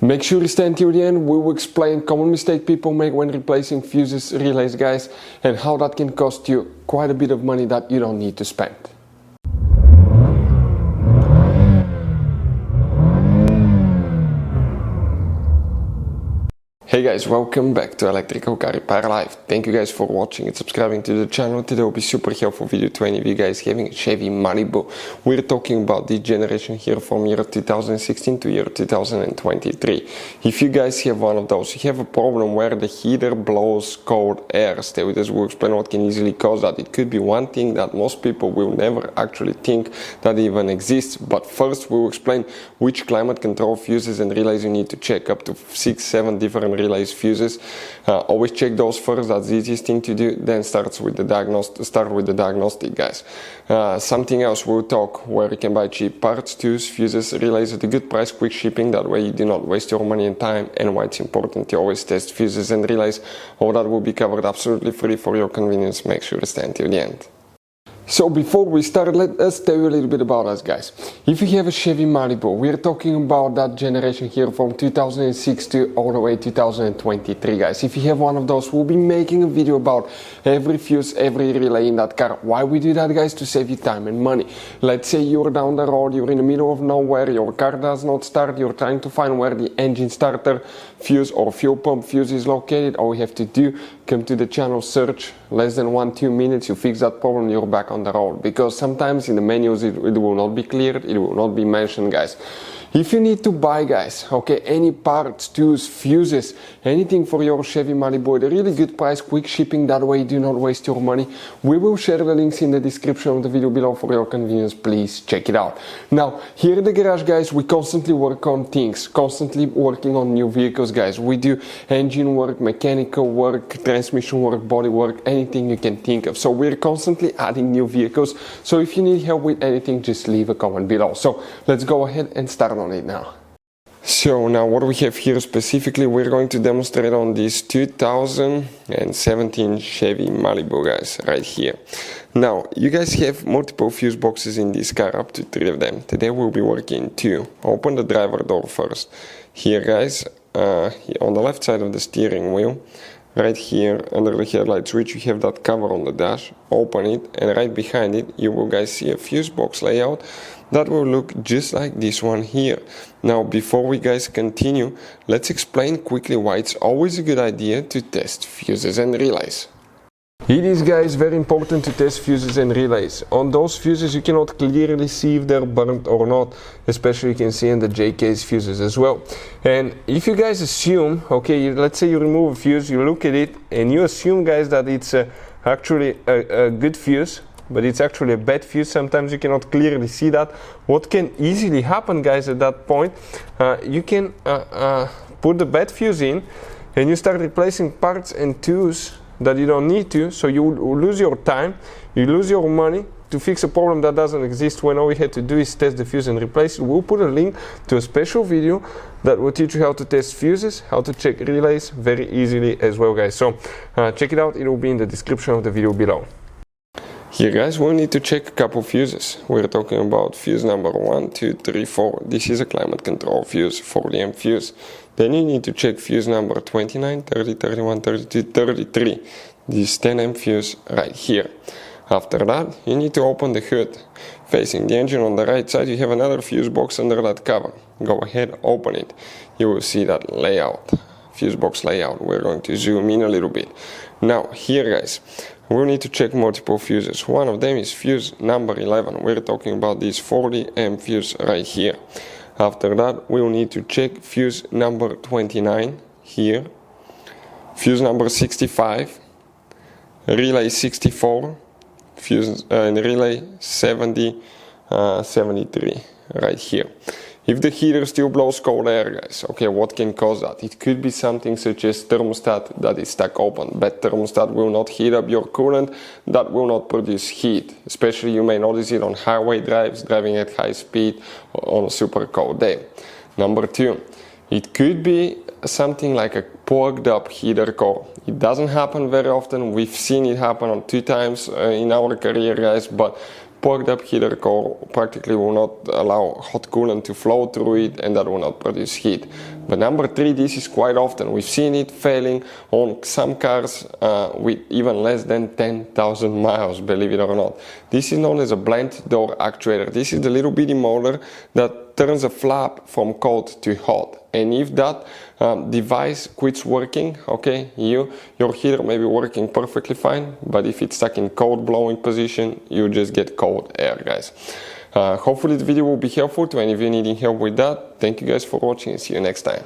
Make sure you stay until the end. We will explain common mistake people make when replacing fuses, relays, guys, and how that can cost you quite a bit of money that you don't need to spend. Hey guys, welcome back to Electrical Car Repair Live. Thank you guys for watching and subscribing to the channel. Today will be super helpful video to any of you guys having a Chevy Malibu. We're talking about this generation here from year 2016 to year 2023. If you guys have one of those, you have a problem where the heater blows cold air. Stay with us, we'll explain what can easily cause that. It could be one thing that most people will never actually think that even exists. But first we'll explain which climate control fuses and relays you need to check, up to 6-7 different relays, fuses. Always check those first. That's the easiest thing to do. Then start with the diagnostic, guys. Something else we'll talk where you can buy cheap parts, tools, fuses, relays at a good price, quick shipping. That way you do not waste your money and time. And why it's important to always test fuses and relays. All that will be covered absolutely free for your convenience. Make sure to stay until the end. So before we start, let us tell you a little bit about us, guys. If you have a Chevy Malibu, we're talking about that generation here from 2006 to all the way 2023, guys. If you have one of those, we'll be making a video about every fuse, every relay in that car. Why we do that, guys? To save you time and money. Let's say you're down the road, you're in the middle of nowhere, your car does not start, you're trying to find where the engine starter fuse or fuel pump fuse is located. All you have to do, come to the channel, search, less than 1-2 minutes, you fix that problem, you're back on the road. Because sometimes in the menus it will not be cleared, it will not be mentioned, guys. If you need to buy, guys, okay, any parts, tools, fuses, anything for your Chevy Malibu at a really good price, quick shipping, that way you do not waste your money, we will share the links in the description of the video below for your convenience. Please check it out. Now, here in the garage, guys, we constantly work on things, constantly working on new vehicles, guys. We do engine work, mechanical work, transmission work, body work, anything you can think of. So we're constantly adding new vehicles. So if you need help with anything, just leave a comment below. So let's go ahead and start on it now. So now what we have here specifically, we're going to demonstrate on this 2017 Chevy Malibu, guys, right here. Now you guys have multiple fuse boxes in this car, up to 3 of them. Today we'll be working 2. Open the driver door first. Here, guys, on the left side of the steering wheel, right here under the headlight switch, you have that cover on the dash. Open it, and right behind it you will, guys, see a fuse box layout that will look just like this one here. Now before we, guys, continue, let's explain quickly why it's always a good idea to test fuses and relays. It is, guys, very important to test fuses and relays. On those fuses you cannot clearly see if they're burnt or not, especially you can see in the J-case fuses as well. And if you guys assume, okay, let's say you remove a fuse, you look at it and you assume, guys, that it's actually a good fuse, but it's actually a bad fuse, sometimes you cannot clearly see that. What can easily happen, guys, at that point, you can put the bad fuse in and you start replacing parts and tools that you don't need to, so you will lose your time, you lose your money to fix a problem that doesn't exist, when all you had to do is test the fuse and replace it. We'll put a link to a special video that will teach you how to test fuses, how to check relays very easily as well, guys. So check it out, it will be in the description of the video below. Here, guys, we'll need to check a couple fuses. We're talking about fuse number 1, 2, 3, 4. This is a climate control fuse, 40 amp fuse. Then you need to check fuse number 29, 30, 31, 32, 33. This 10 amp fuse right here. After that, you need to open the hood. Facing the engine on the right side, you have another fuse box under that cover. Go ahead, open it. You will see that layout, fuse box layout. We're going to zoom in a little bit. Now, here, guys, we'll need to check multiple fuses. One of them is fuse number 11. We're talking about this 40 amp fuse right here. After that, we'll need to check fuse number 29 here, fuse number 65, relay 64, fuse and relay 70, 73 right here. If the heater still blows cold air, guys, okay, what can cause that? It could be something such as thermostat that is stuck open. Bad thermostat will not heat up your coolant, that will not produce heat. Especially you may notice it on highway drives, driving at high speed on a super cold day. Number 2, it could be something like a plugged up heater core. It doesn't happen very often. We've seen it happen on 2 times in our career, guys, but porked up heater core practically will not allow hot coolant to flow through it, and that will not produce heat. But number 3, this is quite often. We've seen it failing on some cars with even less than 10,000 miles, believe it or not. This is known as a blind door actuator. This is the little bitty motor that turns a flap from cold to hot. And if that device quits working, okay, your heater may be working perfectly fine, but if it's stuck in cold blowing position, you just get cold air, guys. Hopefully the video will be helpful to any of you needing help with that. Thank you guys for watching and see you next time.